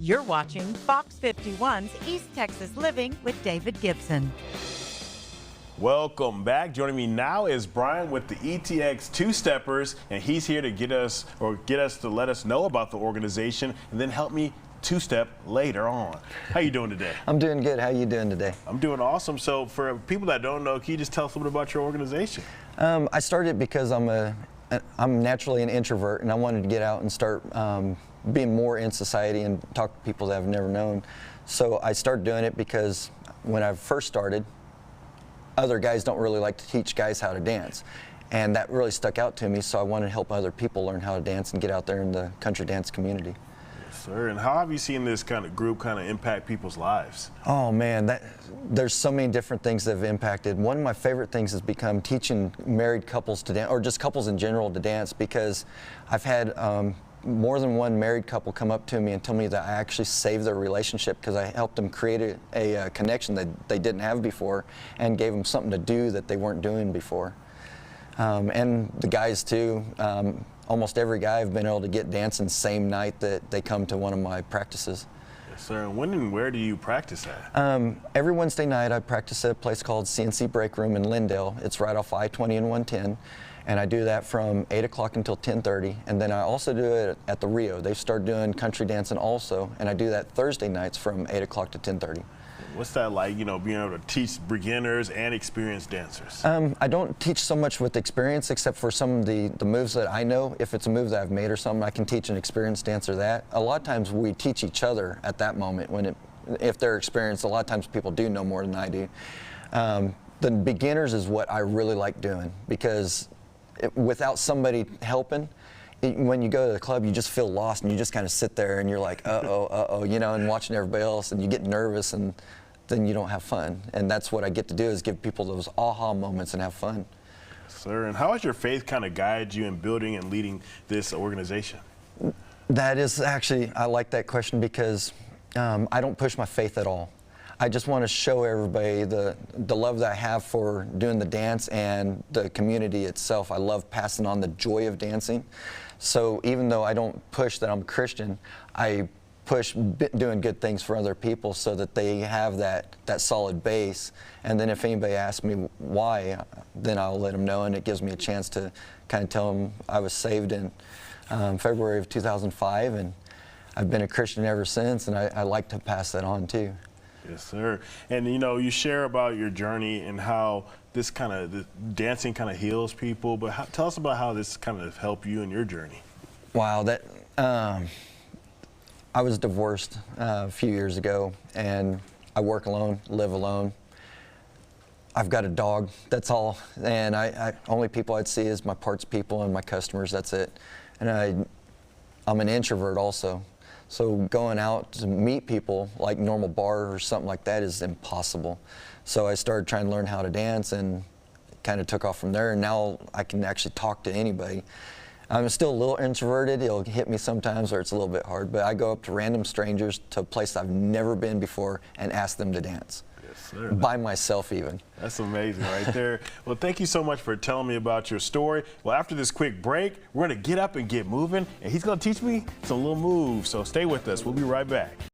You're watching Fox 51's East Texas Living with David Gibson. Welcome back. Joining me now is Brian with the ETX Two-Steppers, and he's here to get us to let us know about the organization and then help me two-step later on. How you doing today? I'm doing good. How you doing today? I'm doing awesome. So for people that don't know, can you just tell us a little bit about your organization? I started because I'm naturally an introvert, and I wanted to get out and start being more in society and talk to people that I've never known. So I started doing it because when I first started, other guys don't really like to teach guys how to dance. And that really stuck out to me, so I wanted to help other people learn how to dance and get out there in the country dance community. Yes, sir. And how have you seen this kind of group kind of impact people's lives? Oh man, there's so many different things that have impacted. One of my favorite things has become teaching married couples to dance, or just couples in general to dance, because I've had more than one married couple come up to me and tell me that I actually saved their relationship because I helped them create a connection that they didn't have before and gave them something to do that they weren't doing before. And the guys too, almost every guy I've been able to get dancing same night that they come to one of my practices. Yes, sir. And when and where do you practice at? Every Wednesday night I practice at a place called CNC Break Room in Lindale. It's right off I-20 and 110. And I do that from 8 o'clock until 10:30. And then I also do it at the Rio. They've started doing country dancing also. And I do that Thursday nights from 8 o'clock to 10:30. What's that like, being able to teach beginners and experienced dancers? I don't teach so much with experience, except for some of the moves that I know. If it's a move that I've made or something, I can teach an experienced dancer that. A lot of times we teach each other at that moment. If they're experienced, a lot of times people do know more than I do. The beginners is what I really like doing, because without somebody helping, when you go to the club, you just feel lost and you just kind of sit there and you're like, uh-oh, and watching everybody else, and you get nervous and then you don't have fun. And that's what I get to do, is give people those aha moments and have fun. Sir, and how has your faith kind of guided you in building and leading this organization? That is actually, I like that question because I don't push my faith at all. I just want to show everybody the love that I have for doing the dance and the community itself. I love passing on the joy of dancing. So even though I don't push that I'm Christian, I push doing good things for other people so that they have that solid base. And then if anybody asks me why, then I'll let them know, and it gives me a chance to kind of tell them I was saved in February of 2005, and I've been a Christian ever since, and I like to pass that on too. Yes, sir. And you share about your journey and how this dancing kind of heals people, but tell us about how this kind of helped you in your journey. Wow, I was divorced a few years ago, and I work alone, live alone. I've got a dog, that's all, and only people I'd see is my parts people and my customers, that's it. And I'm an introvert also. So going out to meet people like normal bar or something like that is impossible. So I started trying to learn how to dance and kind of took off from there, and now I can actually talk to anybody. I'm still a little introverted. It'll hit me sometimes where it's a little bit hard, but I go up to random strangers to a place I've never been before and ask them to dance. Yes, sir. By myself even. That's amazing right there. Well, thank you so much for telling me about your story. Well, after this quick break, we're going to get up and get moving, and he's going to teach me some little moves. So stay with us. We'll be right back.